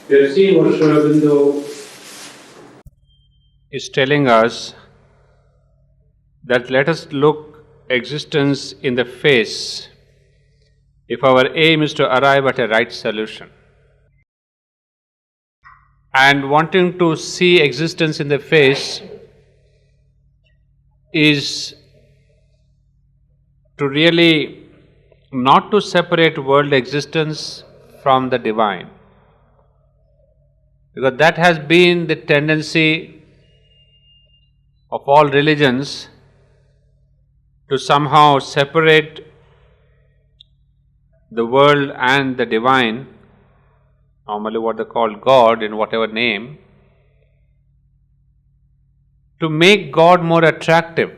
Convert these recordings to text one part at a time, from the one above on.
You see what Aurobindo is telling us, that let us look existence in the face if our aim is to arrive at a right solution. And wanting to see existence in the face is to really not to separate world existence from the divine. Because that has been the tendency of all religions, to somehow separate the world and the divine, normally what they call God in whatever name, to make God more attractive,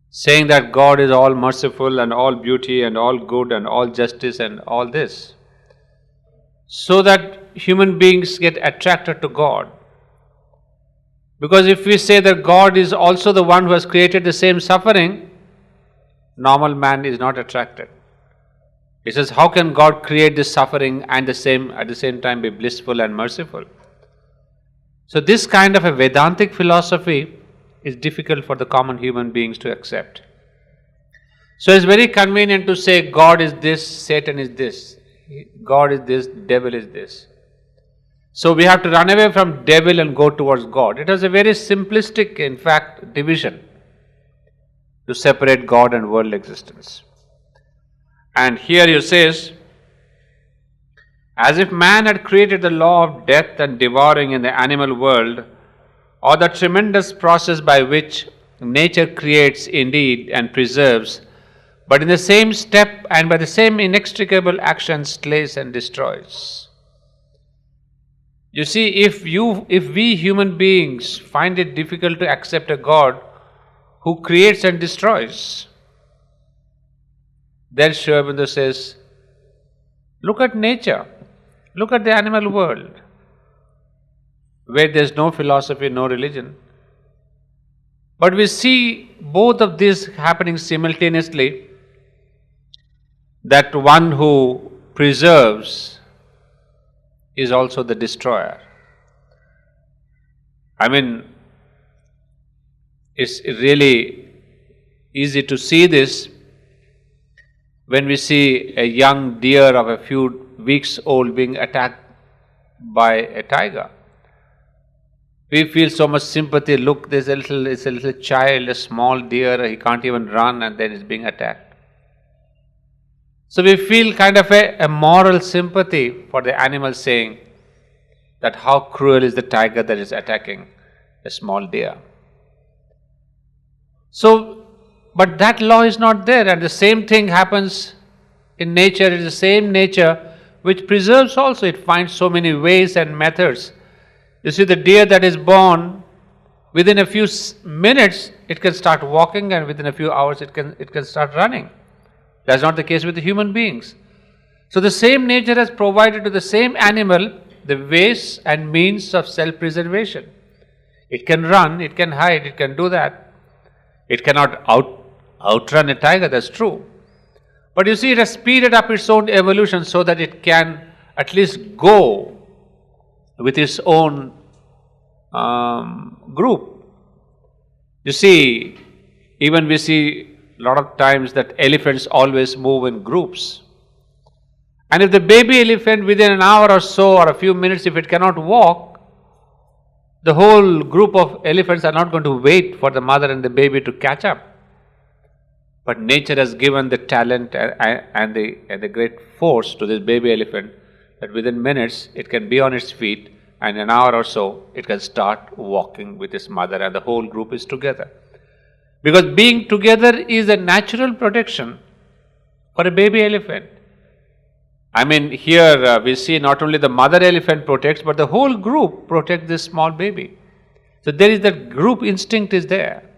saying that God is all merciful and all beauty and all good and all justice and all this, so that human beings get attracted to God. Because if we say that God is also the one who has created the same suffering, normal man is not attracted. He says, how can God create this suffering and at the same time be blissful and merciful? So this kind of a Vedantic philosophy is difficult for the common human beings to accept. So it's very convenient to say God is this, Satan is this, God is this, devil is this. So we have to run away from devil and go towards God. It was a very simplistic, in fact, division to separate God and world existence. And here he says, as if man had created the law of death and devouring in the animal world, or the tremendous process by which nature creates indeed and preserves, but in the same step and by the same inextricable action slays and destroys. You see, if we human beings find it difficult to accept a God who creates and destroys, then Sri Aurobindo says, look at nature, look at the animal world, where there is no philosophy, no religion. But we see both of these happening simultaneously, that one who preserves is also the destroyer. I mean, it's really easy to see this when we see a young deer of a few weeks old being attacked by a tiger. We feel so much sympathy. Look, it's a little child, a small deer, he can't even run, and then he's being attacked. So we feel kind of a moral sympathy for the animal, saying that how cruel is the tiger that is attacking a small deer. So, but that law is not there, and the same thing happens in nature. It is the same nature which preserves also. It finds so many ways and methods. You see, the deer that is born, within a few minutes it can start walking, and within a few hours it can start running. That's not the case with the human beings. So the same nature has provided to the same animal the ways and means of self-preservation. It can run, it can hide, it can do that. It cannot outrun a tiger, that's true. But you see, it has speeded up its own evolution so that it can at least go with its own group. You see, even we see a lot of times that elephants always move in groups. And if the baby elephant within an hour or so or a few minutes, if it cannot walk, the whole group of elephants are not going to wait for the mother and the baby to catch up. But nature has given the talent and the great force to this baby elephant that within minutes it can be on its feet, and in an hour or so it can start walking with its mother, and the whole group is together. Because being together is a natural protection for a baby elephant. I mean, here we see not only the mother elephant protects, but the whole group protects this small baby. So there is that group instinct is there.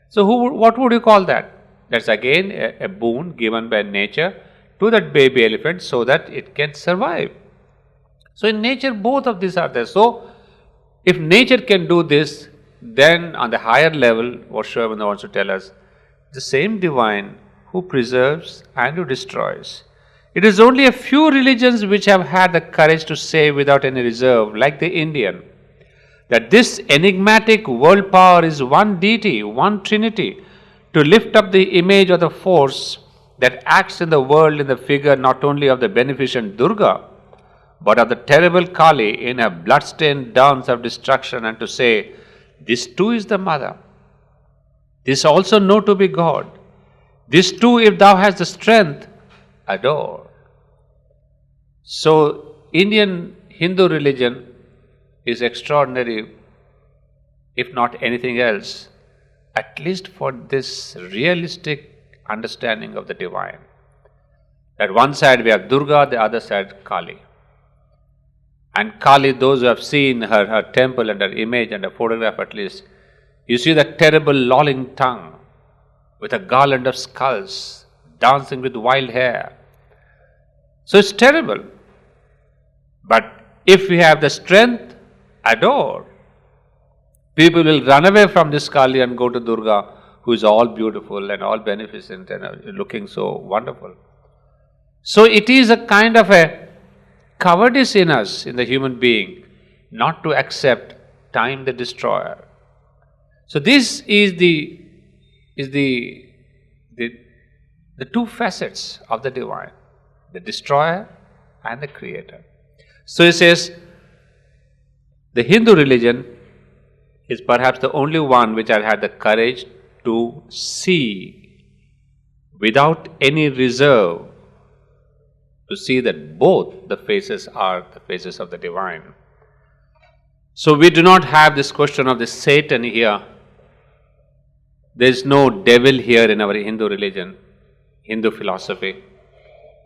So what would you call that? That's again a boon given by nature to that baby elephant so that it can survive. So in nature both of these are there. So if nature can do this, then on the higher level, what Sri Aurobindo wants to tell us, the same divine who preserves and who destroys It is only a few religions which have had the courage to say without any reserve, like the Indian, that this enigmatic world power is one deity, one trinity, to lift up the image of the force that acts in the world in the figure not only of the beneficent Durga, but of the terrible Kali in a bloodstained dance of destruction, and to say, this too is the mother. This also know to be God. This too, if thou hast the strength, adore. So, Indian Hindu religion is extraordinary, if not anything else, at least for this realistic understanding of the divine. At one side we have Durga, the other side Kali. And Kali, those who have seen her temple and her image and her photograph at least, you see that terrible lolling tongue with a garland of skulls, dancing with wild hair. So it's terrible. But if we have the strength, adore. People will run away from this Kali and go to Durga, who is all beautiful and all beneficent and looking so wonderful. So it is a kind of a cowardice in us, in the human being, not to accept time the destroyer. So this is the two facets of the divine, the destroyer and the creator. So he says, the Hindu religion is perhaps the only one which has had the courage to see without any reserve, to see that both the faces are the faces of the divine. So we do not have this question of the Satan here. There is no devil here in our Hindu religion, Hindu philosophy.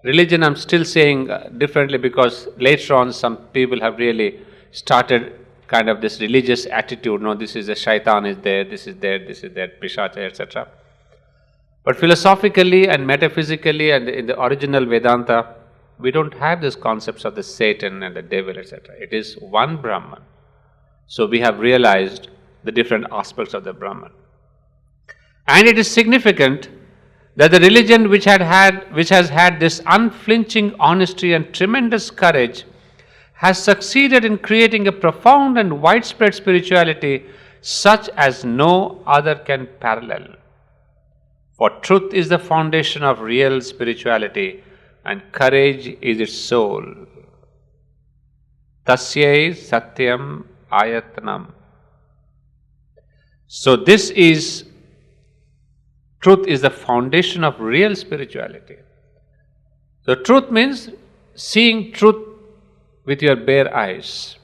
Religion, I'm still saying differently, because later on some people have really started kind of this religious attitude. No, this is a shaitan is there, this is there, pishacha, etc. But philosophically and metaphysically and in the original Vedanta, we don't have these concepts of the Satan and the devil, etc. It is one Brahman. So we have realized the different aspects of the Brahman. And it is significant that the religion which has had this unflinching honesty and tremendous courage has succeeded in creating a profound and widespread spirituality such as no other can parallel. For truth is the foundation of real spirituality, and courage is its soul. Tasyai satyam ayatnam. So truth is the foundation of real spirituality. So truth means seeing truth with your bare eyes,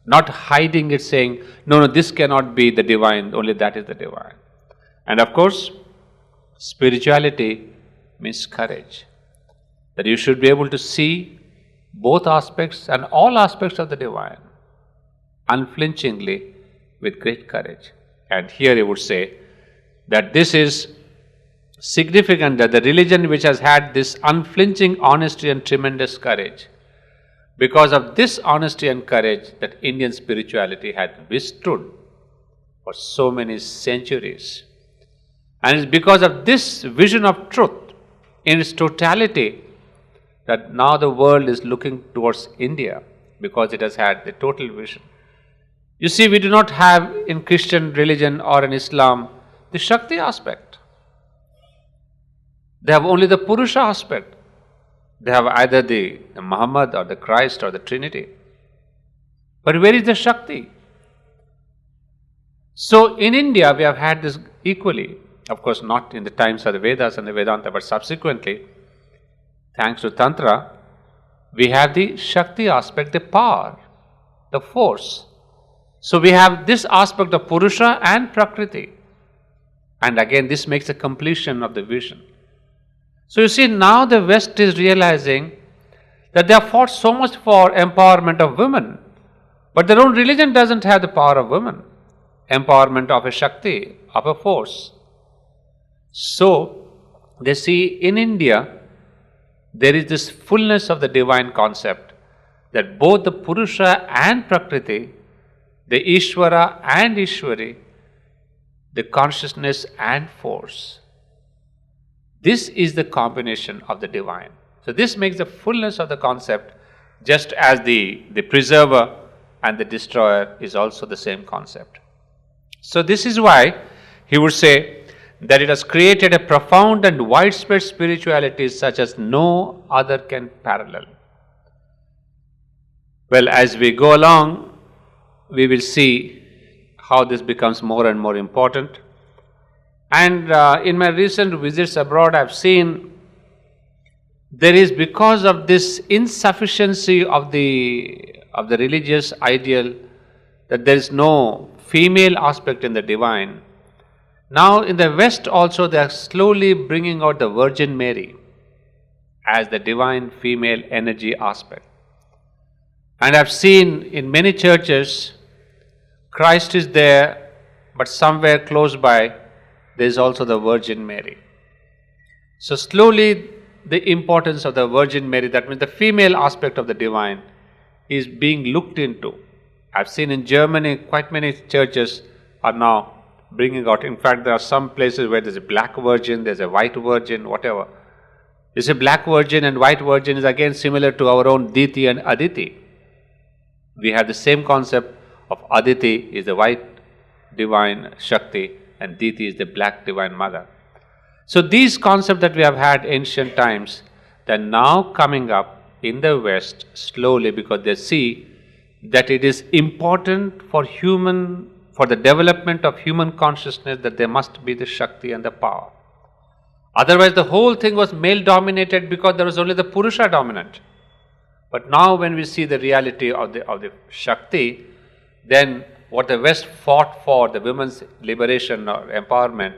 not hiding it, saying, no, this cannot be the divine, only that is the divine. And of course, spirituality means courage, that you should be able to see both aspects and all aspects of the divine unflinchingly with great courage. And here he would say that this is significant, that the religion which has had this unflinching honesty and tremendous courage, because of this honesty and courage, that Indian spirituality had withstood for so many centuries. And it's because of this vision of truth in its totality that now the world is looking towards India, because it has had the total vision. You see, we do not have in Christian religion or in Islam the Shakti aspect. They have only the Purusha aspect. They have either the Muhammad or the Christ or the Trinity. But where is the Shakti? So in India we have had this equally, of course not in the times of the Vedas and the Vedanta, but subsequently, thanks to Tantra, we have the Shakti aspect, the power, the force. So we have this aspect of Purusha and Prakriti. And again, this makes a completion of the vision. So you see, now the West is realizing that they have fought so much for empowerment of women, but their own religion doesn't have the power of women, empowerment of a Shakti, of a force. So they see in India, there is this fullness of the divine concept, that both the Purusha and Prakriti, the Ishvara and Ishwari, the consciousness and force, this is the combination of the divine. So this makes the fullness of the concept, just as the preserver and the destroyer is also the same concept. So this is why he would say that it has created a profound and widespread spirituality such as no other can parallel. Well, as we go along, we will see how this becomes more and more important. And in my recent visits abroad, I have seen there is, because of this insufficiency of the religious ideal, that there is no female aspect in the divine. Now in the West also they are slowly bringing out the Virgin Mary as the divine female energy aspect. And I've seen in many churches, Christ is there, but somewhere close by there is also the Virgin Mary. So slowly the importance of the Virgin Mary, that means the female aspect of the divine, is being looked into. I've seen in Germany quite many churches are now bringing out. In fact, there are some places where there's a black virgin, there's a white virgin, whatever. This a black virgin and white virgin is again similar to our own Diti and Aditi. We have the same concept of Aditi is the white divine Shakti and Diti is the black divine mother. So these concepts that we have had ancient times, they are now coming up in the West slowly, because they see that it is important for the development of human consciousness, that there must be the Shakti and the power. Otherwise the whole thing was male dominated because there was only the Purusha dominant. But now when we see the reality of the Shakti, then what the West fought for, the women's liberation or empowerment,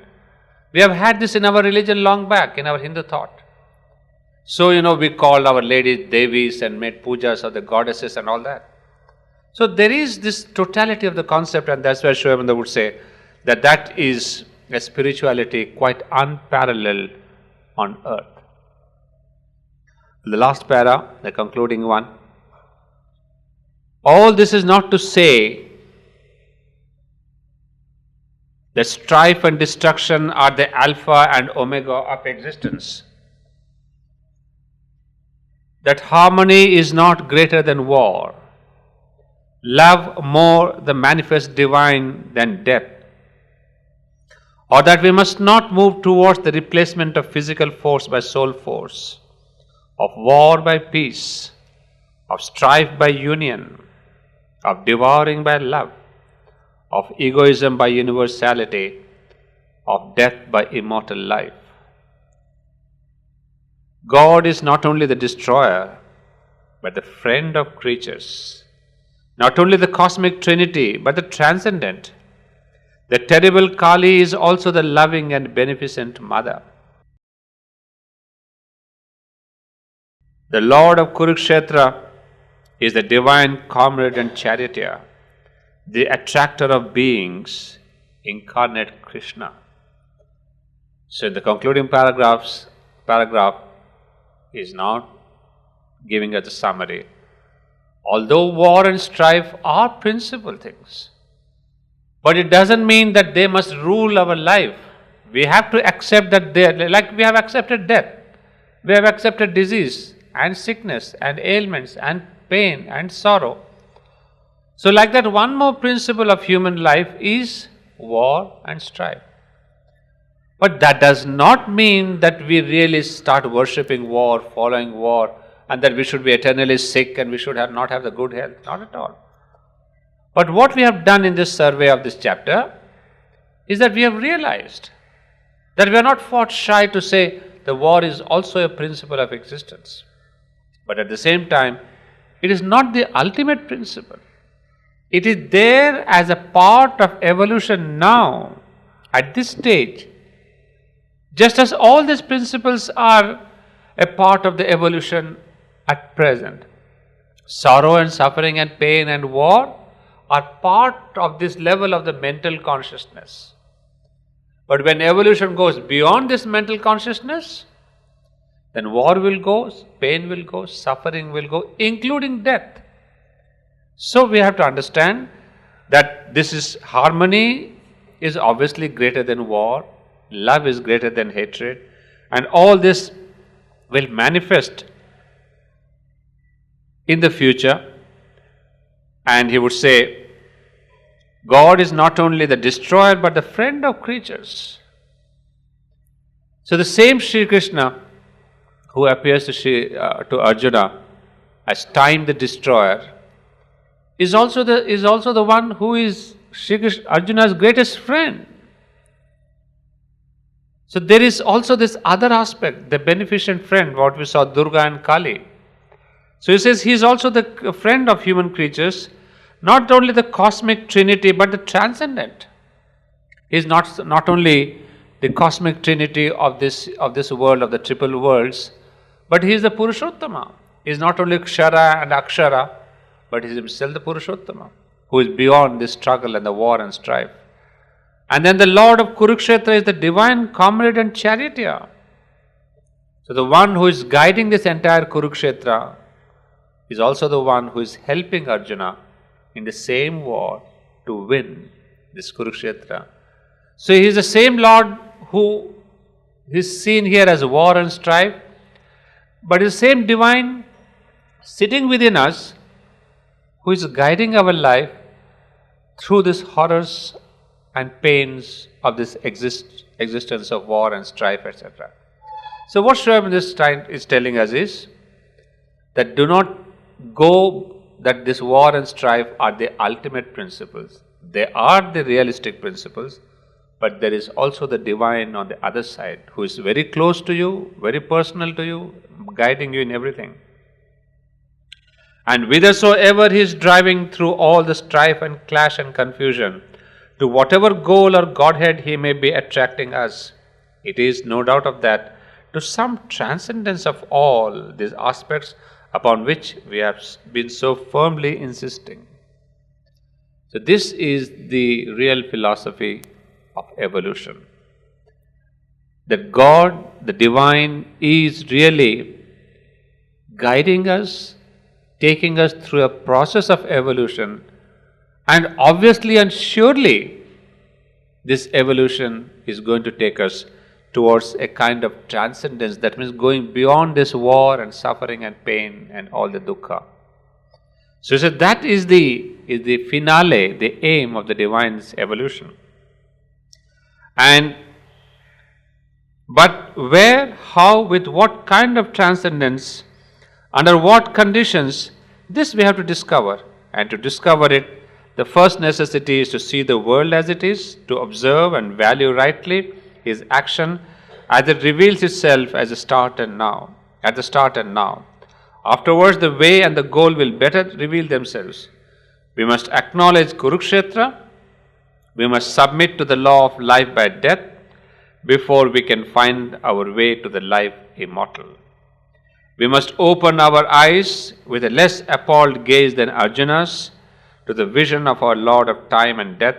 we have had this in our religion long back, in our Hindu thought. So, we called our ladies Devis and made pujas of the goddesses and all that. So there is this totality of the concept, and that's where Sri Aurobindo would say that is a spirituality quite unparalleled on earth. The last para, the concluding one. All this is not to say that strife and destruction are the alpha and omega of existence. That harmony is not greater than war. Love more the manifest divine than death. Or that we must not move towards the replacement of physical force by soul force, of war by peace, of strife by union, of devouring by love, of egoism by universality, of death by immortal life. God is not only the destroyer, but the friend of creatures. Not only the cosmic trinity, but the transcendent. The terrible Kali is also the loving and beneficent mother. The Lord of Kurukshetra is the divine comrade and charioteer, the attractor of beings, incarnate Krishna. So in the concluding paragraph is now giving us a summary. Although war and strife are principal things, but it doesn't mean that they must rule our life. We have to accept that like we have accepted death, we have accepted disease and sickness and ailments and pain and sorrow. So like that, one more principle of human life is war and strife. But that does not mean that we really start worshipping war, following war, and that we should be eternally sick and we should not have the good health. Not at all. But what we have done in this survey of this chapter is that we have realized that we are not fought shy to say the war is also a principle of existence. But at the same time, it is not the ultimate principle. It is there as a part of evolution now, at this stage. Just as all these principles are a part of the evolution at present. Sorrow and suffering and pain and war are part of this level of the mental consciousness. But when evolution goes beyond this mental consciousness, then war will go, pain will go, suffering will go, including death. So we have to understand that this is harmony is obviously greater than war, love is greater than hatred, and all this will manifest in the future, and he would say, God is not only the destroyer but the friend of creatures. So the same Sri Krishna who appears to Arjuna as time the destroyer is also the one who is Arjuna's greatest friend. So there is also this other aspect, the beneficent friend, what we saw Durga and Kali. So he says he is also the friend of human creatures, not only the cosmic trinity but the transcendent. He is not only the cosmic trinity of this world, of the triple worlds, but he is the Purushottama. He is not only Kshara and Akshara, but he is himself the Purushottama, who is beyond this struggle and the war and strife. And then the Lord of Kurukshetra is the divine comrade and charioteer. So the one who is guiding this entire Kurukshetra is also the one who is helping Arjuna in the same war to win this Kurukshetra. So he is the same Lord who is seen here as war and strife, but is the same divine sitting within us who is guiding our life through these horrors and pains of this existence of war and strife, etc. So what Sri Aurobindo is telling us is that do not go that this war and strife are the ultimate principles. They are the realistic principles, but there is also the divine on the other side who is very close to you, very personal to you, guiding you in everything. And whithersoever he is driving through all the strife and clash and confusion, to whatever goal or Godhead he may be attracting us, it is no doubt of that, to some transcendence of all these aspects upon which we have been so firmly insisting. So this is the real philosophy of evolution. That God, the divine, is really guiding us, taking us through a process of evolution, and obviously and surely this evolution is going to take us towards a kind of transcendence, that means going beyond this war and suffering and pain and all the dukkha. So he said that is the finale, the aim of the divine's evolution. But where, how, with what kind of transcendence, under what conditions, this we have to discover. And to discover it, the first necessity is to see the world as it is, to observe and value rightly his action as it reveals itself as a start and now, at the start and now. Afterwards, the way and the goal will better reveal themselves. We must acknowledge Kurukshetra. We must submit to the law of life by death before we can find our way to the life immortal. We must open our eyes with a less appalled gaze than Arjuna's to the vision of our Lord of time and death,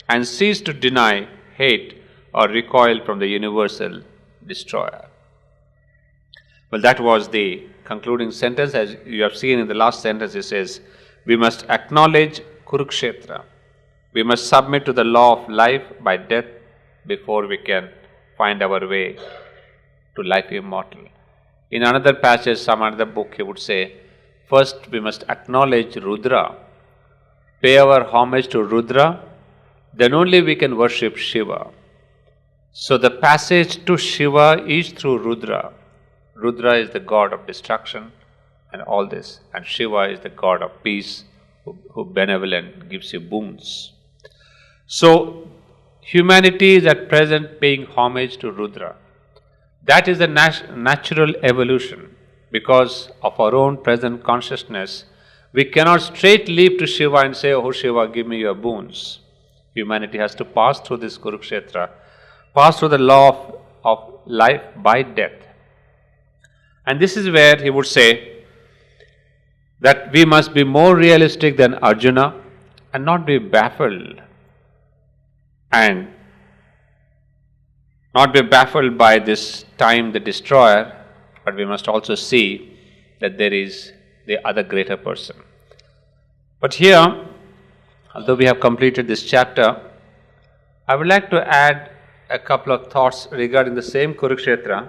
and cease to deny, hate, or recoil from the universal destroyer. Well, that was the concluding sentence. As you have seen in the last sentence, it says, we must acknowledge Kurukshetra. We must submit to the law of life by death before we can find our way to life immortal. In another passage, some other book, he would say, first we must acknowledge Rudra, pay our homage to Rudra, then only we can worship Shiva. So the passage to Shiva is through Rudra. Rudra is the god of destruction and all this, and Shiva is the god of peace, who benevolent, gives you boons. So humanity is at present paying homage to Rudra. That is the natural evolution. Because of our own present consciousness, we cannot straight leap to Shiva and say, oh Shiva, give me your boons. Humanity has to pass through this Kurukshetra, pass through the law of life by death. And this is where he would say that we must be more realistic than Arjuna and not be baffled by this time the destroyer, but we must also see that there is the other greater person. But here, although we have completed this chapter, I would like to add a couple of thoughts regarding the same Kurukshetra.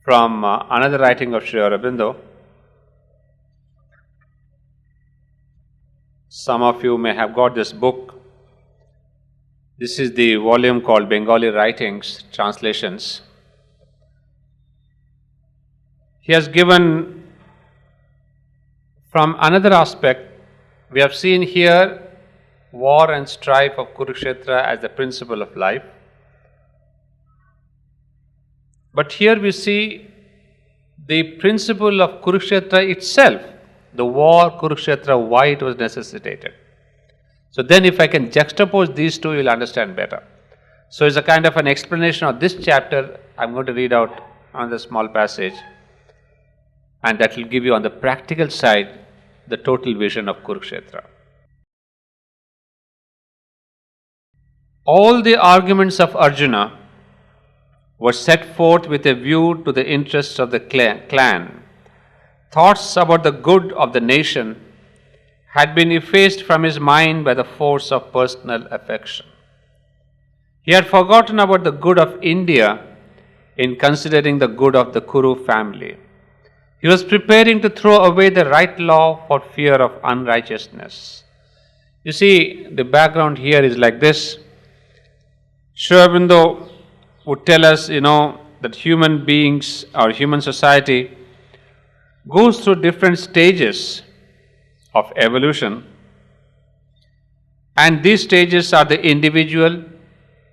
from another writing of Sri Aurobindo. Some of you may have got this book. This is the volume called Bengali Writings, Translations. He has given from another aspect. We have seen here war and strife of Kurukshetra as the principle of life. But here we see the principle of Kurukshetra itself, the war Kurukshetra, why it was necessitated. So then if I can juxtapose these two, you will understand better. So it's a kind of an explanation of this chapter. I'm going to read out another small passage, and that will give you on the practical side the total vision of Kurukshetra. All the arguments of Arjuna were set forth with a view to the interests of the clan. Thoughts about the good of the nation had been effaced from his mind by the force of personal affection. He had forgotten about the good of India in considering the good of the Kuru family. He was preparing to throw away the right law for fear of unrighteousness. You see, the background here is like this. Sri Aurobindo would tell us, that human beings or human society goes through different stages of evolution, and these stages are the individual,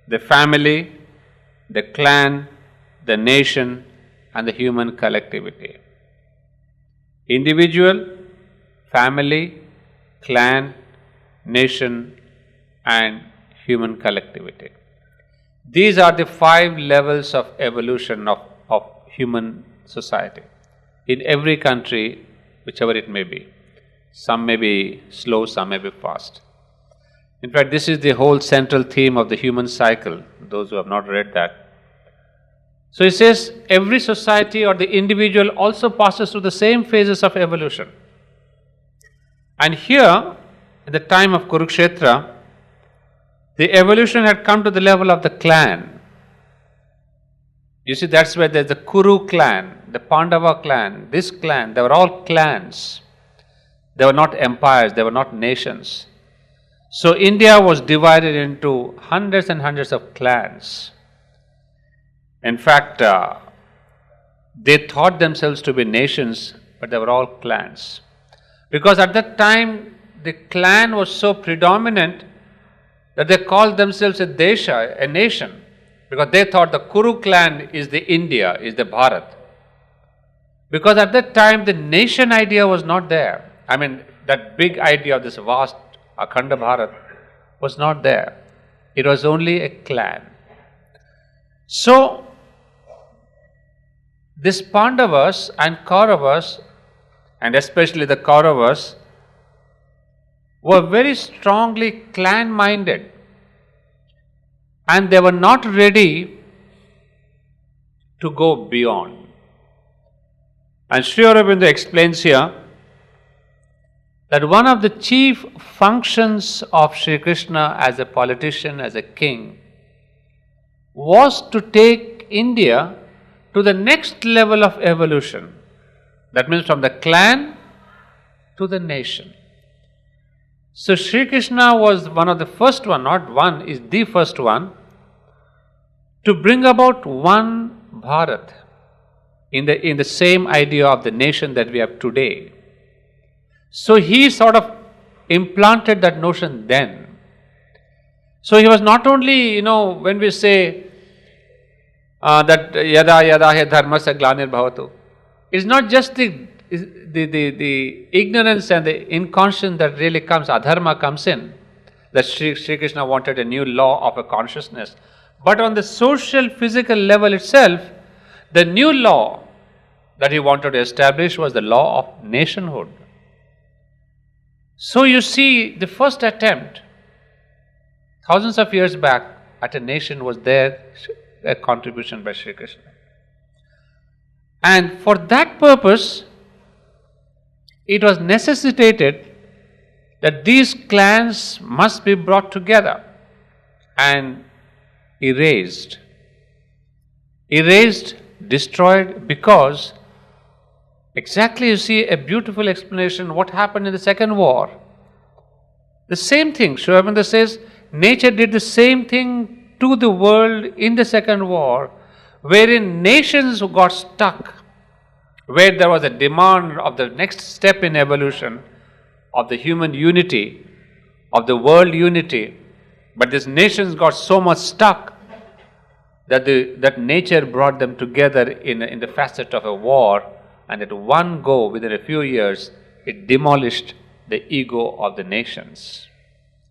the family, the clan, the nation, and the human collectivity. Individual, family, clan, nation, and human collectivity. These are the 5 levels of evolution of human society in every country, whichever it may be. Some may be slow, some may be fast. In fact, this is the whole central theme of the human cycle, those who have not read that. So it says every society or the individual also passes through the same phases of evolution. And here, at the time of Kurukshetra, the evolution had come to the level of the clan. You see, that's where there's the Kuru clan, the Pandava clan, this clan, they were all clans. They were not empires, they were not nations. So India was divided into hundreds and hundreds of clans. In fact, they thought themselves to be nations, but they were all clans. Because at that time, the clan was so predominant that they called themselves a desha, a nation, because they thought the Kuru clan is the India, is the Bharat. Because at that time, the nation idea was not there. I mean, that big idea of this vast Akhanda Bharat was not there. It was only a clan. So, this Pandavas and Kauravas, and especially the Kauravas, were very strongly clan-minded, and they were not ready to go beyond. And Sri Aurobindo explains here that one of the chief functions of Sri Krishna as a politician, as a king, was to take India to the next level of evolution. That means from the clan to the nation. So Sri Krishna was one of the first one, not one, is the first one, to bring about one Bharat in the same idea of the nation that we have today. So he sort of implanted that notion then. So he was not only, when we say that yada yada he dharmasya glanir bhavatu, it's not just the ignorance and the inconscience that really comes, adharma comes in, that Sri Krishna wanted a new law of a consciousness. But on the social, physical level itself, the new law that he wanted to establish was the law of nationhood. So you see, the first attempt, thousands of years back, at a nation was there, a contribution by Sri Krishna. And for that purpose, it was necessitated that these clans must be brought together and erased destroyed because exactly you see a beautiful explanation what happened in the second war. The same thing, Sri Aurobindo says, nature did the same thing to the world in the second war, wherein nations got stuck, where there was a demand of the next step in evolution, of the human unity, of the world unity, but these nations got so much stuck that nature brought them together in the facet of a war, and at one go, within a few years, it demolished the ego of the nations.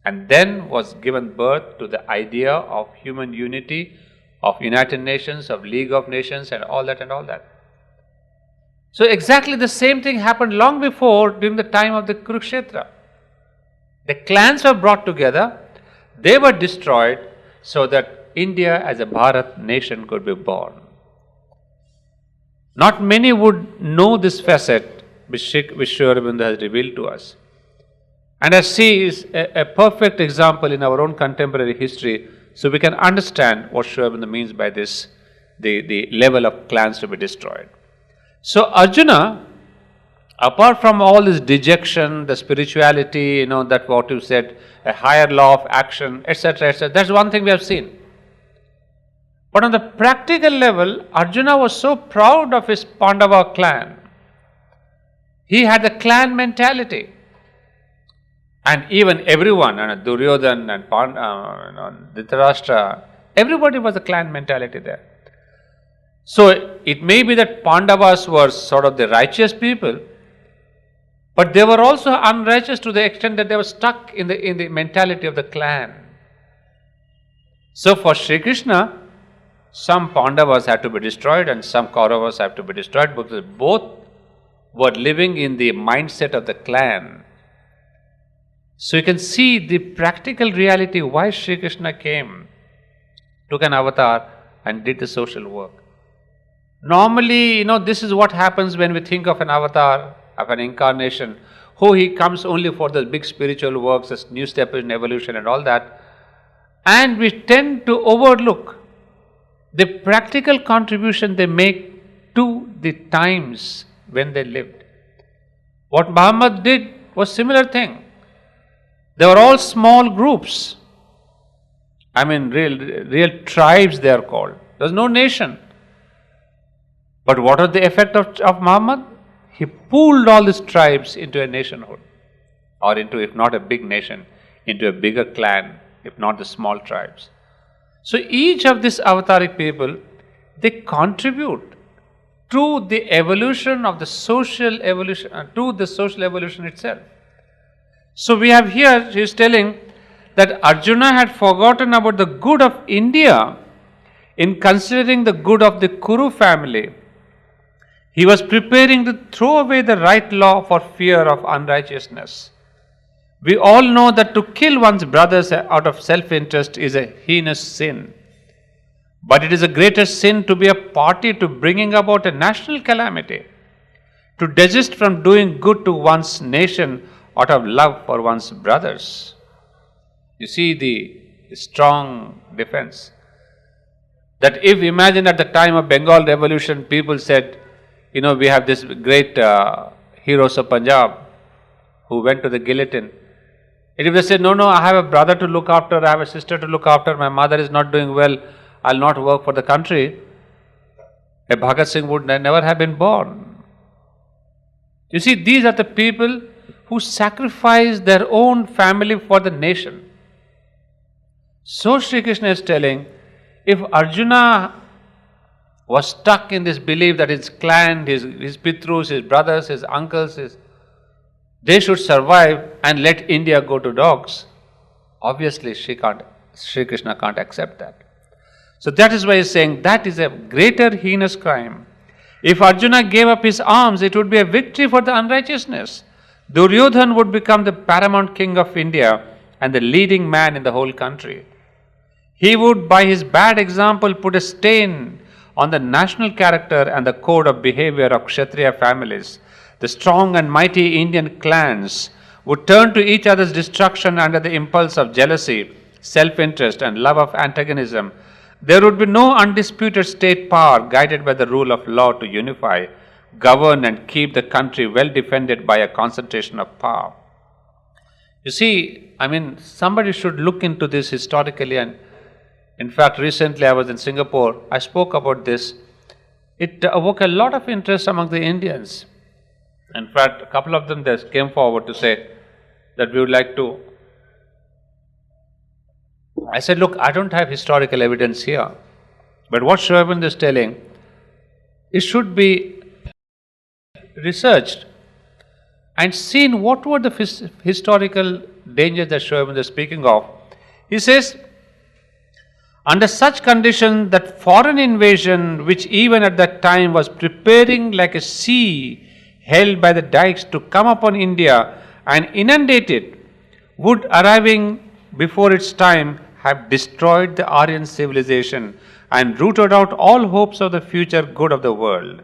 And then was given birth to the idea of human unity, of United Nations, of League of Nations, and all that and all that. So exactly the same thing happened long before, during the time of the Kurukshetra. The clans were brought together, they were destroyed so that India as a Bharat nation could be born. Not many would know this facet which Sri Aurobindo has revealed to us. And I see is a perfect example in our own contemporary history, so we can understand what Sri Aurobindo means by this, the level of clans to be destroyed. So Arjuna, apart from all this dejection, the spirituality, that what you said, a higher law of action, etc., that's one thing we have seen. But on the practical level, Arjuna was so proud of his Pandava clan. He had the clan mentality. And even everyone, Duryodhan and Dhritarashtra, everybody was a clan mentality there. So it may be that Pandavas were sort of the righteous people, but they were also unrighteous to the extent that they were stuck in the mentality of the clan. So for Sri Krishna, some Pandavas had to be destroyed and some Kauravas have to be destroyed because both were living in the mindset of the clan. So you can see the practical reality why Sri Krishna came, took an avatar and did the social work. Normally, this is what happens when we think of an avatar, of an incarnation. He comes only for the big spiritual works, this new step in evolution and all that. And we tend to overlook the practical contribution they make to the times when they lived. What Muhammad did was similar thing. They were all small groups. Real tribes they are called. There was no nation. But what was the effect of Muhammad? He pooled all these tribes into a nationhood, or into, if not a big nation, into a bigger clan, if not the small tribes. So each of these avataric people, they contribute to the evolution of the social evolution, to the social evolution itself. So we have here, he is telling that Arjuna had forgotten about the good of India in considering the good of the Kuru family. He was preparing to throw away the right law for fear of unrighteousness. We all know that to kill one's brothers out of self-interest is a heinous sin. But it is a greater sin to be a party to bringing about a national calamity, to desist from doing good to one's nation out of love for one's brothers. You see the strong defense. That if imagine at the time of Bengal Revolution, people said, we have this great heroes of Punjab who went to the guillotine. And if they say, no, I have a brother to look after, I have a sister to look after, my mother is not doing well, I'll not work for the country, a Bhagat Singh would never have been born. You see, these are the people who sacrifice their own family for the nation. So Sri Krishna is telling, if Arjuna was stuck in this belief that his clan, his Pitrus, his brothers, his uncles, they should survive and let India go to dogs, obviously Sri Krishna can't accept that. So that is why he is saying that is a greater heinous crime. If Arjuna gave up his arms, it would be a victory for the unrighteousness. Duryodhan would become the paramount king of India and the leading man in the whole country. He would, by his bad example, put a stain on the national character and the code of behavior of Kshatriya families. The strong and mighty Indian clans would turn to each other's destruction under the impulse of jealousy, self-interest and love of antagonism. There would be no undisputed state power guided by the rule of law to unify, govern, and keep the country well defended by a concentration of power. You see, somebody should look into this historically, and in fact, recently I was in Singapore, I spoke about this. It awoke a lot of interest among the Indians. In fact, a couple of them came forward to say that we would like to. I said, look, I don't have historical evidence here, but what Sri Aurobindo is telling, it should be researched and seen what were the historical dangers that Sri Aurobindo is speaking of. He says, under such conditions, that foreign invasion, which even at that time was preparing like a sea held by the dikes to come upon India and inundate it, would, arriving before its time, have destroyed the Aryan civilization and rooted out all hopes of the future good of the world.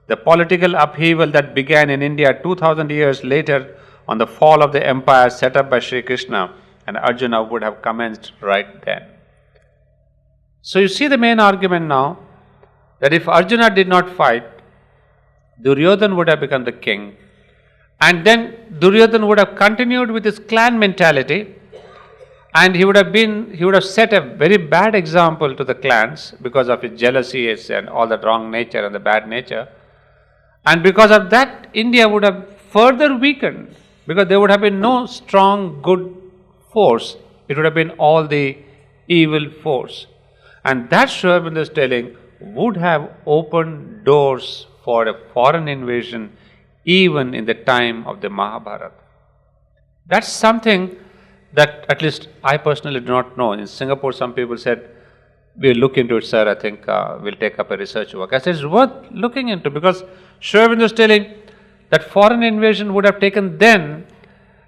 The political upheaval that began in India 2000 years later on the fall of the empire set up by Sri Krishna and Arjuna would have commenced right then. So you see the main argument now, that if Arjuna did not fight, Duryodhana would have become the king, and then Duryodhana would have continued with his clan mentality, and he would have set a very bad example to the clans because of his jealousies and all that wrong nature and the bad nature. And because of that, India would have further weakened, because there would have been no strong good force. It would have been all the evil force. And that Sri Aurobindo is telling would have opened doors for a foreign invasion even in the time of the Mahabharata. That's something that at least I personally do not know. In Singapore, some people said, we'll look into it, sir. I think we'll take up a research work. I said, it's worth looking into, because Sri Aurobindo is telling that foreign invasion would have taken then,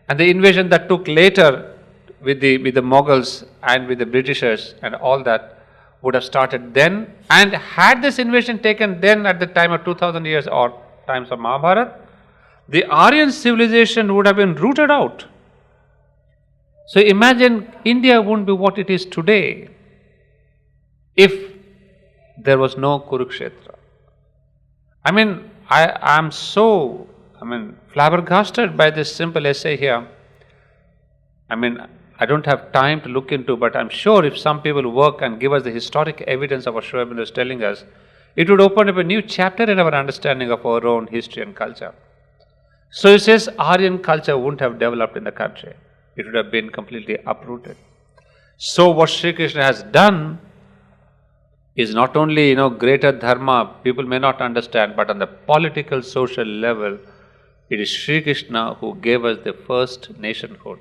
and the invasion that took later with the Mughals and with the Britishers and all that would have started then. And had this invasion taken then at the time of 2000 years or times of Mahabharata, the Aryan civilization would have been rooted out. So imagine India wouldn't be what it is today if there was no Kurukshetra. I am so flabbergasted by this simple essay here. I don't have time to look into, but I'm sure if some people work and give us the historic evidence of what Sri Aurobindo is telling us, it would open up a new chapter in our understanding of our own history and culture. So he says Aryan culture wouldn't have developed in the country. It would have been completely uprooted. So what Sri Krishna has done is not only, greater dharma, people may not understand, but on the political, social level, it is Sri Krishna who gave us the first nationhood.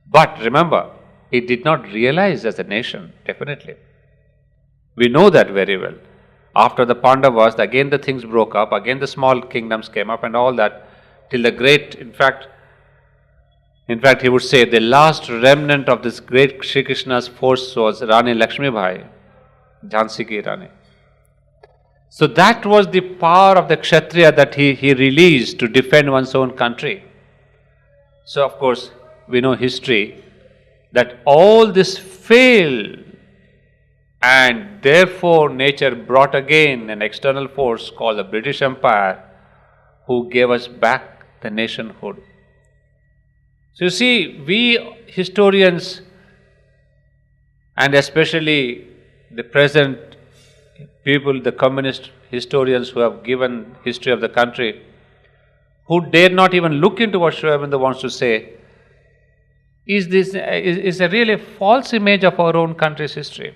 But remember, it did not realize as a nation, definitely. We know that very well. After the Pandavas, again the things broke up, again the small kingdoms came up and all that, till the great, in fact, he would say the last remnant of this great Sri Krishna's force was Rani Lakshmi Bai, Jhansi ki Rani. So that was the power of the Kshatriya that he released to defend one's own country. So of course, we know history, that all this failed, and therefore nature brought again an external force called the British Empire, who gave us back the nationhood. So you see, we historians, and especially the present people, the communist historians who have given history of the country, who dare not even look into what Sri Aurobindo wants to say, is a really false image of our own country's history.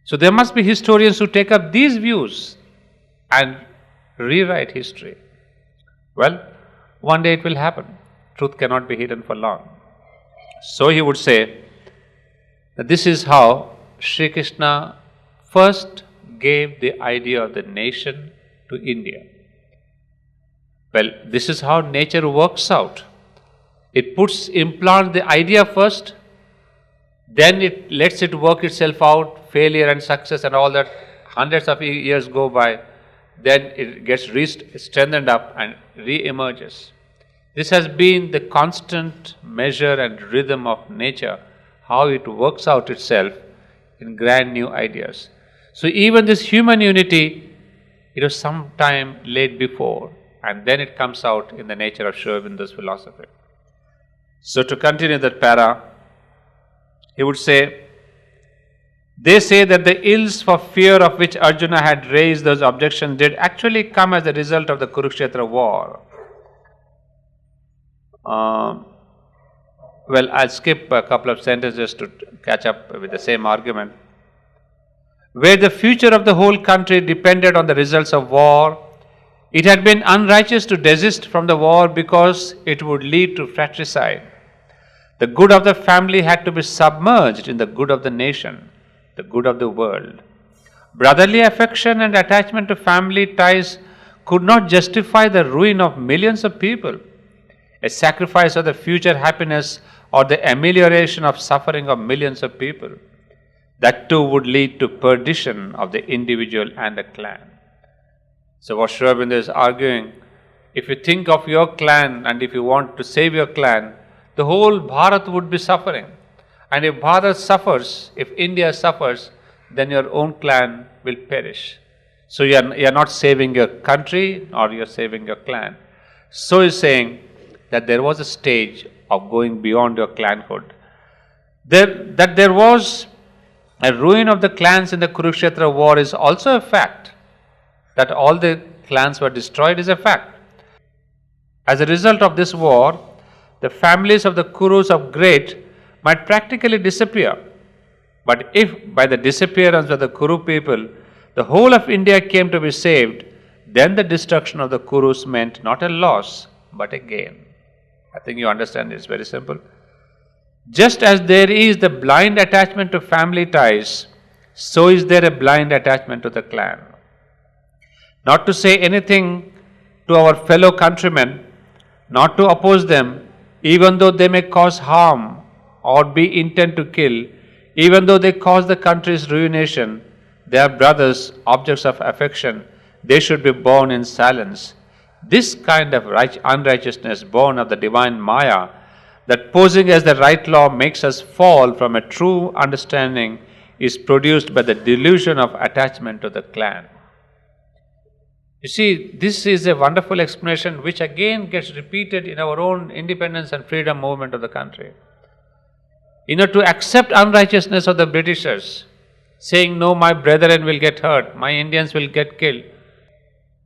So there must be historians who take up these views and rewrite history. Well, one day it will happen. Truth cannot be hidden for long. So he would say that this is how Sri Krishna first gave the idea of the nation to India. Well, this is how nature works out. It implants the idea first, then it lets it work itself out, failure and success and all that. Hundreds of years go by, then it gets strengthened up and re-emerges. This has been the constant measure and rhythm of nature, how it works out itself in grand new ideas. So even this human unity, it was some time laid before, and then it comes out in the nature of Sri Aurobindo's philosophy. So to continue that para, he would say, they say that the ills for fear of which Arjuna had raised those objections did actually come as a result of the Kurukshetra war. Well, I'll skip a couple of sentences to catch up with the same argument. Where the future of the whole country depended on the results of war, it had been unrighteous to desist from the war because it would lead to fratricide. The good of the family had to be submerged in the good of the nation, the good of the world. Brotherly affection and attachment to family ties could not justify the ruin of millions of people, a sacrifice of the future happiness or the amelioration of suffering of millions of people. That too would lead to perdition of the individual and the clan. So what Sri Aurobindo is arguing, if you think of your clan and if you want to save your clan, the whole Bharat would be suffering. And if Bharat suffers, if India suffers, then your own clan will perish. So you are not saving your country or you are saving your clan. So he's saying that there was a stage of going beyond your clanhood. That there was a ruin of the clans in the Kurukshetra war is also a fact. That all the clans were destroyed is a fact. As a result of this war, the families of the Kurus of great might practically disappear. But if by the disappearance of the Kuru people, the whole of India came to be saved, then the destruction of the Kurus meant not a loss, but a gain. I think you understand, it's very simple. Just as there is the blind attachment to family ties, so is there a blind attachment to the clan. Not to say anything to our fellow countrymen, not to oppose them, even though they may cause harm or be intent to kill, even though they cause the country's ruination, they are brothers, objects of affection, they should be borne in silence. This kind of unrighteousness born of the divine Maya, that posing as the right law makes us fall from a true understanding, is produced by the delusion of attachment to the clan. You see, this is a wonderful explanation which again gets repeated in our own independence and freedom movement of the country. To accept unrighteousness of the Britishers, saying, no, my brethren will get hurt, my Indians will get killed.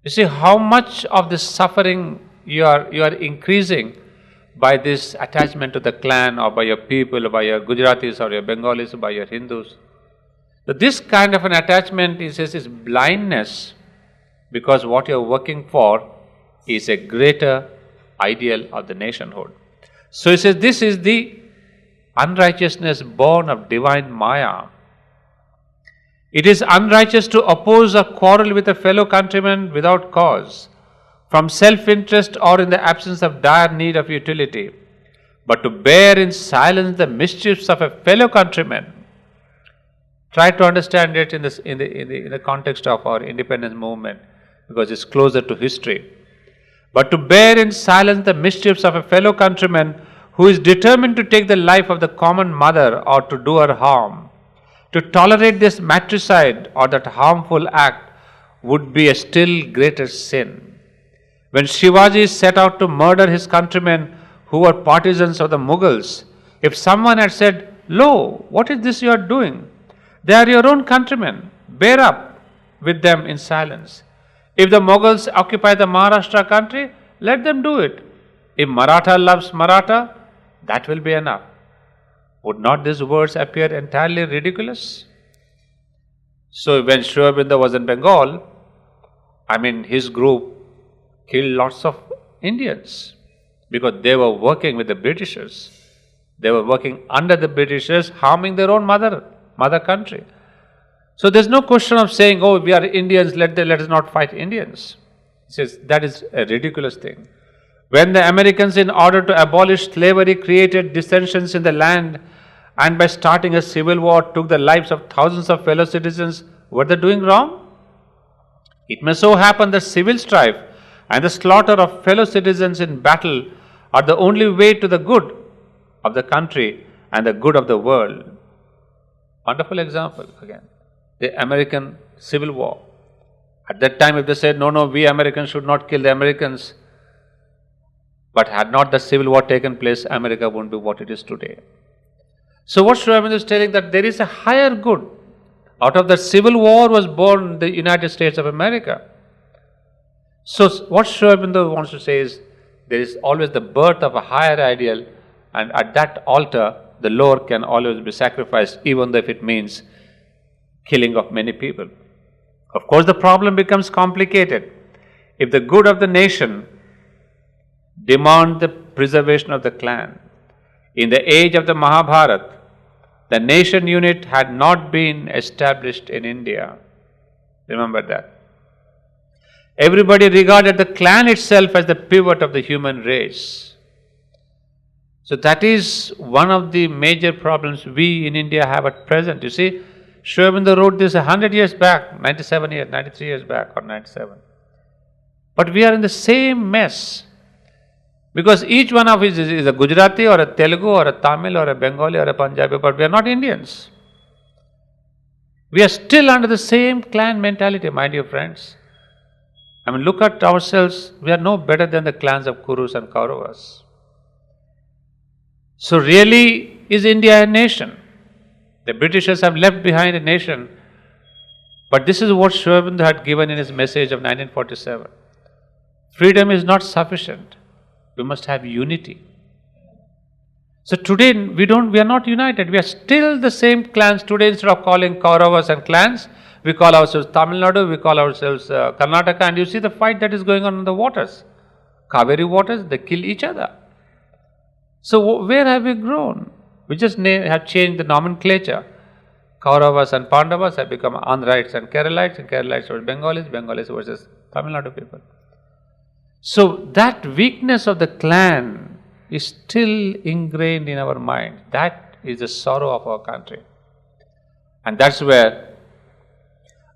You see how much of this suffering you are increasing by this attachment to the clan or by your people or by your Gujaratis or your Bengalis or by your Hindus. So this kind of an attachment is blindness, because what you are working for is a greater ideal of the nationhood. So he says this is the unrighteousness born of divine Maya. It is unrighteous to oppose or quarrel with a fellow countryman without cause, from self-interest or in the absence of dire need of utility, but to bear in silence the mischiefs of a fellow countryman. Try to understand it in the context of our independence movement, because it's closer to history. But to bear in silence the mischiefs of a fellow countryman who is determined to take the life of the common mother or to do her harm. To tolerate this matricide or that harmful act would be a still greater sin. When Shivaji set out to murder his countrymen who were partisans of the Mughals, if someone had said, "Lo, what is this you are doing? They are your own countrymen. Bear up with them in silence. If the Mughals occupy the Maharashtra country, let them do it. If Maratha loves Maratha, that will be enough." Would not these words appear entirely ridiculous? So when Sri Aurobindo was in Bengal, his group killed lots of Indians because they were working with the Britishers. They were working under the Britishers, harming their own mother country. So there's no question of saying, oh, we are Indians, let us not fight Indians. He says that is a ridiculous thing. When the Americans, in order to abolish slavery, created dissensions in the land and by starting a civil war took the lives of thousands of fellow citizens, were they doing wrong? It may so happen that civil strife and the slaughter of fellow citizens in battle are the only way to the good of the country and the good of the world. Wonderful example again. The American Civil War. At that time, if they said, no, we Americans should not kill the Americans, but had not the Civil War taken place, America wouldn't be what it is today. So what Sri Aurobindo is telling, that there is a higher good. Out of the Civil War was born the United States of America. So what Sri Aurobindo wants to say is, there is always the birth of a higher ideal, and at that altar, the lower can always be sacrificed, even though if it means killing of many people. Of course, the problem becomes complicated. If the good of the nation demand the preservation of the clan, in the age of the Mahabharata, the nation unit had not been established in India. Remember that. Everybody regarded the clan itself as the pivot of the human race. So that is one of the major problems we in India have at present. You see, Sri Aurobindo wrote this 100 years back, 97 years, 93 years back, or 97. But we are in the same mess. Because each one of us is a Gujarati or a Telugu or a Tamil or a Bengali or a Punjabi, but we are not Indians. We are still under the same clan mentality, my dear friends. I mean, look at ourselves. We are no better than the clans of Kurus and Kauravas. So really, is India a nation? The Britishers have left behind a nation. But this is what Sri Aurobindo had given in his message of 1947. Freedom is not sufficient. We must have unity. So today, we are not united. We are still the same clans. Today, instead of calling Kauravas and clans, we call ourselves Tamil Nadu, we call ourselves Karnataka, and you see the fight that is going on in the waters. Kaveri waters, they kill each other. So where have we grown? We just have changed the nomenclature. Kauravas and Pandavas have become Andhrites and Keralites versus Bengalis, Bengalis versus Tamil Nadu people. So that weakness of the clan is still ingrained in our mind. That is the sorrow of our country. And that's where,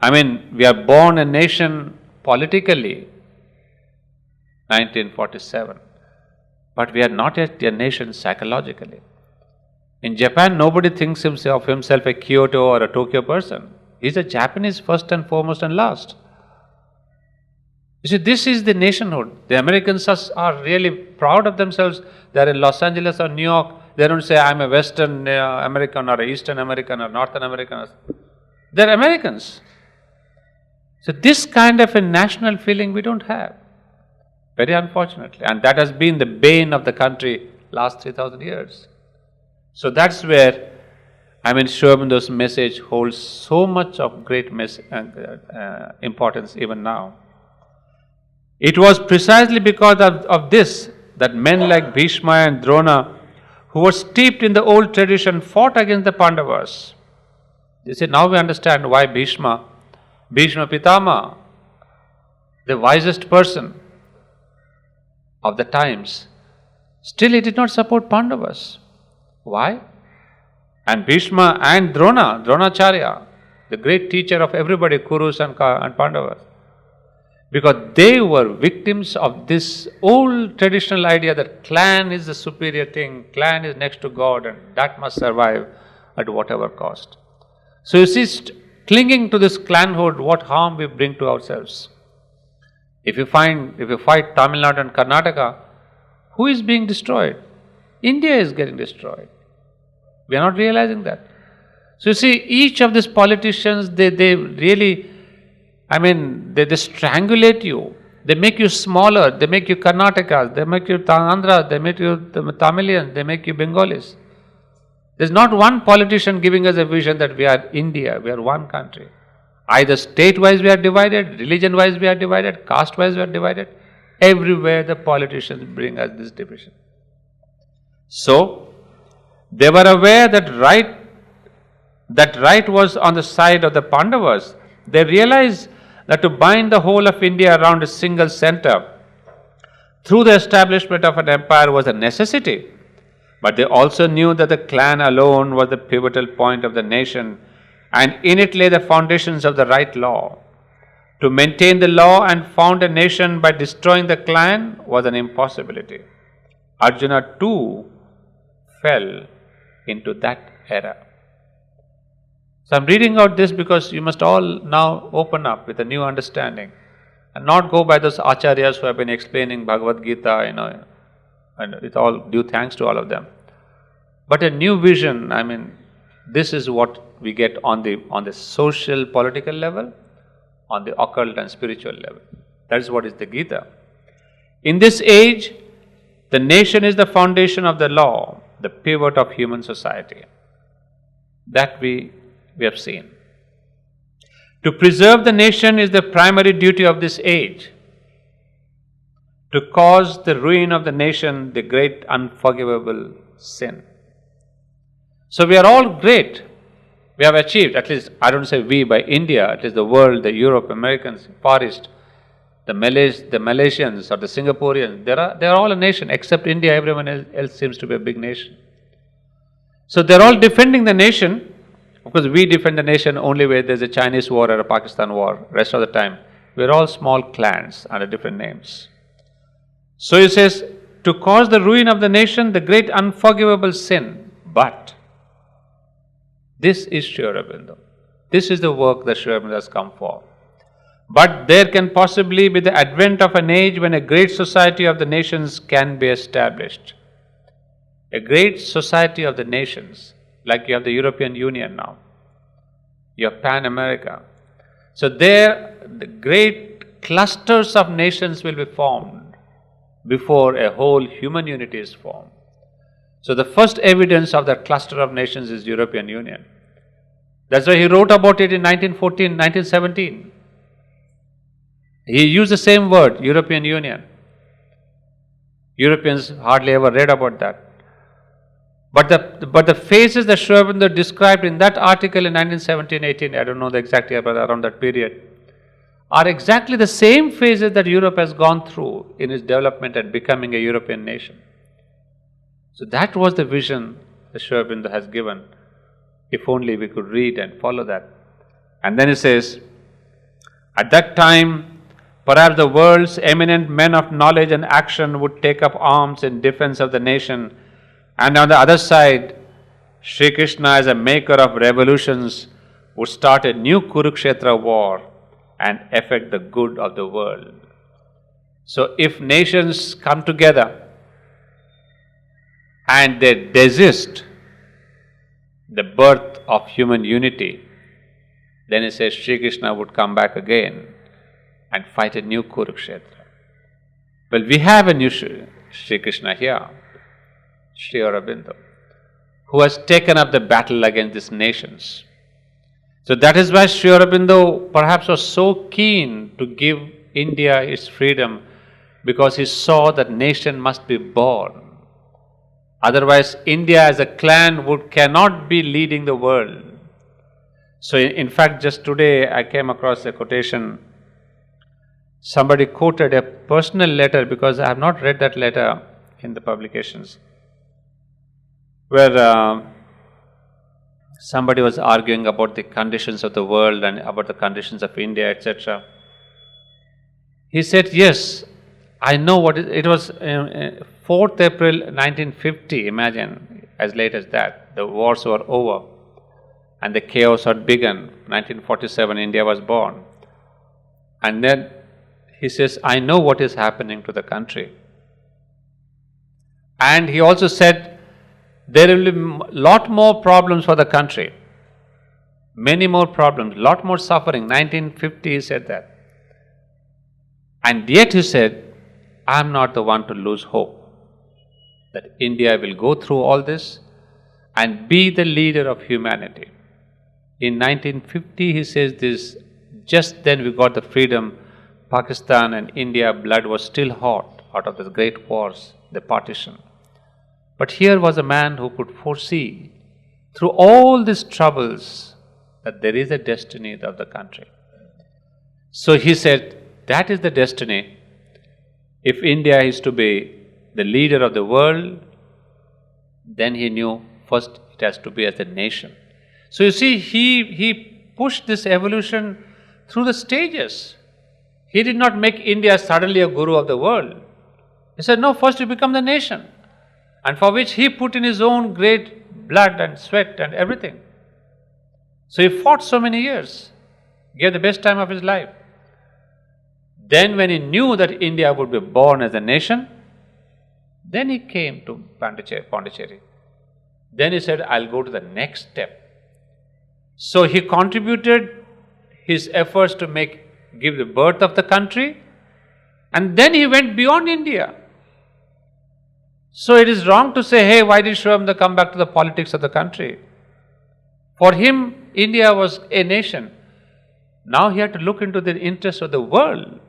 I mean, we are born a nation politically, 1947. But we are not yet a nation psychologically. In Japan, nobody thinks of himself a Kyoto or a Tokyo person. He's a Japanese first and foremost and last. You see, this is the nationhood. The Americans are really proud of themselves. They are in Los Angeles or New York. They don't say, I'm a Western American or a Eastern American or Northern American. They're Americans. So this kind of a national feeling we don't have. Very unfortunately. And that has been the bane of the country last 3,000 years. So that's where, I mean, Sri Aurobindo's message holds so much of great importance even now. It was precisely because of this that men like Bhishma and Drona, who were steeped in the old tradition, fought against the Pandavas. You see, now we understand why Bhishma Pitama, the wisest person of the times, still he did not support Pandavas. Why? And Bhishma and Dronacharya, the great teacher of everybody, Kurus and Pandavas, because they were victims of this old traditional idea that clan is the superior thing, clan is next to God, and that must survive at whatever cost. So you see, clinging to this clanhood, what harm we bring to ourselves. If you fight Tamil Nadu and Karnataka, who is being destroyed? India is getting destroyed. We are not realizing that. So you see, each of these politicians, they really, I mean, they strangulate you. They make you smaller. They make you Karnatakas. They make you Andhras. They make you Tamilians. They make you Bengalis. There's not one politician giving us a vision that we are India. We are one country. Either state-wise we are divided, religion-wise we are divided, caste-wise we are divided. Everywhere the politicians bring us this division. So, they were aware that right was on the side of the Pandavas. They realized that to bind the whole of India around a single center through the establishment of an empire was a necessity. But they also knew that the clan alone was the pivotal point of the nation, and in it lay the foundations of the right law. To maintain the law and found a nation by destroying the clan was an impossibility. Arjuna too fell into that era. So I'm reading out this because you must all now open up with a new understanding and not go by those acharyas who have been explaining Bhagavad Gita, and with all due thanks to all of them. But a new vision, this is what we get on the social, political level, on the occult and spiritual level. That is what is the Gita. In this age, the nation is the foundation of the law, the pivot of human society. That we have seen. To preserve the nation is the primary duty of this age. To cause the ruin of the nation, the great unforgivable sin. So we are all great. We have achieved, at least I don't say we, by India, at least the world, the Europe, Americans, Far East, the Malaysians or the Singaporeans, they are all a nation. Except India, everyone else seems to be a big nation. So they're all defending the nation. Of course, we defend the nation only where there's a Chinese war or a Pakistan war. Rest of the time, we're all small clans under different names. So he says, to cause the ruin of the nation, the great unforgivable sin. But this is Sri Aurobindo. This is the work that Sri Aurobindo has come for. But there can possibly be the advent of an age when a great society of the nations can be established. A great society of the nations. Like you have the European Union now. You have Pan America. So there, the great clusters of nations will be formed before a whole human unity is formed. So the first evidence of that cluster of nations is European Union. That's why he wrote about it in 1914, 1917. He used the same word, European Union. Europeans hardly ever read about that. But the phases that Sri Aurobindo described in that article in 1917-18, I don't know the exact year, but around that period, are exactly the same phases that Europe has gone through in its development and becoming a European nation. So that was the vision that Sri Aurobindo has given. If only we could read and follow that. And then he says, at that time, perhaps the world's eminent men of knowledge and action would take up arms in defense of the nation. And on the other side, Sri Krishna, as a maker of revolutions, would start a new Kurukshetra war and affect the good of the world. So if nations come together and they desist the birth of human unity, then he says Sri Krishna would come back again and fight a new Kurukshetra. Well, we have a new Sri Krishna here. Sri Aurobindo, who has taken up the battle against these nations. So that is why Sri Aurobindo perhaps was so keen to give India its freedom, because he saw that nation must be born. Otherwise, India as a clan cannot be leading the world. So in fact, just today I came across a quotation. Somebody quoted a personal letter, because I have not read that letter in the publications, where somebody was arguing about the conditions of the world and about the conditions of India, etc. He said, yes, I know what it was. 4th April 1950, imagine, as late as that, the wars were over and the chaos had begun. 1947, India was born. And then he says, I know what is happening to the country. And he also said, there will be a lot more problems for the country. Many more problems, lot more suffering. 1950 he said that. And yet he said, I am not the one to lose hope that India will go through all this and be the leader of humanity. In 1950 he says this, just then we got the freedom. Pakistan and India blood was still hot out of the great wars, the partition. But here was a man who could foresee through all these troubles that there is a destiny of the country. So he said, that is the destiny. If India is to be the leader of the world, then he knew first it has to be as a nation. So you see, he pushed this evolution through the stages. He did not make India suddenly a guru of the world. He said, no, first you become the nation. And for which he put in his own great blood and sweat and everything. So he fought so many years, gave the best time of his life. Then when he knew that India would be born as a nation, then he came to Pondicherry. Then he said, I'll go to the next step. So he contributed his efforts to give the birth of the country, and then he went beyond India. So it is wrong to say, hey, why did Sri Aurobindo come back to the politics of the country? For him, India was a nation. Now he had to look into the interests of the world.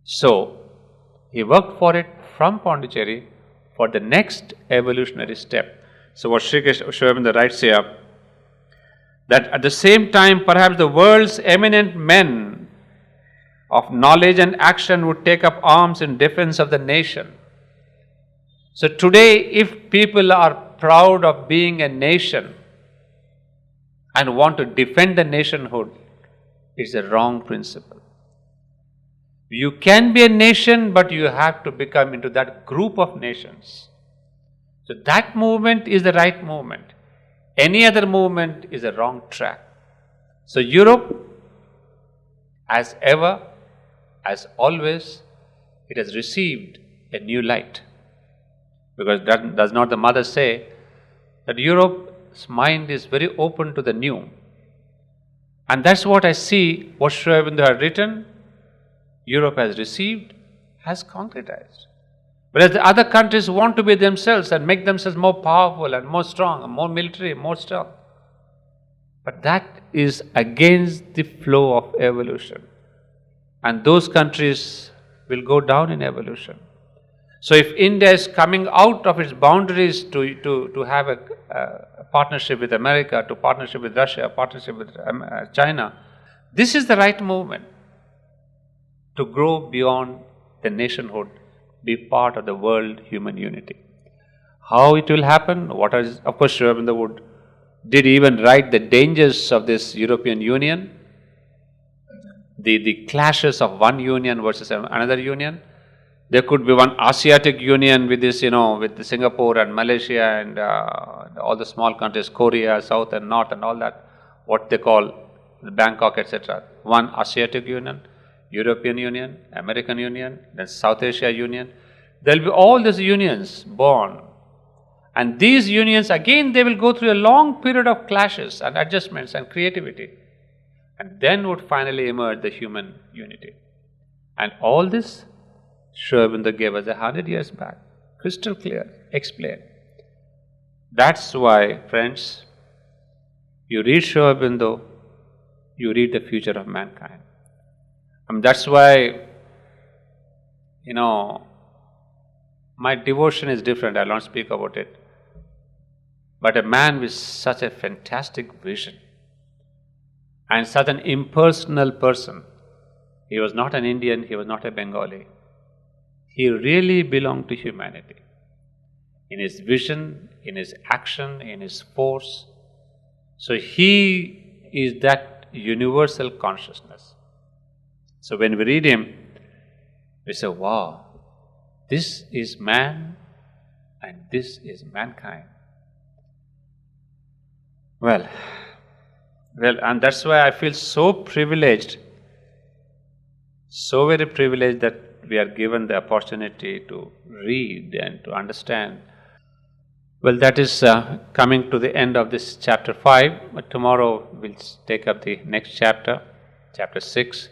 So he worked for it from Pondicherry for the next evolutionary step. So what Sri Aurobindo writes here, that at the same time perhaps the world's eminent men of knowledge and action would take up arms in defense of the nation. So today, if people are proud of being a nation and want to defend the nationhood, it's a wrong principle. You can be a nation, but you have to become into that group of nations. So that movement is the right movement. Any other movement is a wrong track. So Europe, as ever, as always, it has received a new light. Because does not the mother say that Europe's mind is very open to the new? And that's what I see, what Sri Aurobindo had written, Europe has received, has concretized. Whereas the other countries want to be themselves and make themselves more powerful and more strong, and more military, more strong. But that is against the flow of evolution. And those countries will go down in evolution. So if India is coming out of its boundaries to have a partnership with America, to partnership with Russia, a partnership with China, this is the right movement to grow beyond the nationhood, be part of the world human unity. How it will happen? Of course, Sri Aurobindo did even write the dangers of this European Union, the clashes of one union versus another union. There could be one Asiatic Union with this, with Singapore and Malaysia and all the small countries, Korea, South and North and all that, what they call Bangkok, etc. One Asiatic Union, European Union, American Union, then South Asia Union. There will be all these unions born. And these unions, again, they will go through a long period of clashes and adjustments and creativity. And then would finally emerge the human unity. And all this, Sri Aurobindo gave us 100 years back. Crystal clear, explained. That's why, friends, you read Sri Aurobindo, you read the future of mankind. That's why, my devotion is different. I will not speak about it. But a man with such a fantastic vision and such an impersonal person, he was not an Indian, he was not a Bengali. He really belonged to humanity. In his vision, in his action, in his force. So he is that universal consciousness. So when we read him, we say, wow, this is man and this is mankind. Well, and that's why I feel so privileged, so very privileged that we are given the opportunity to read and to understand. Well, that is coming to the end of this chapter 5. But tomorrow we'll take up the next chapter, chapter 6.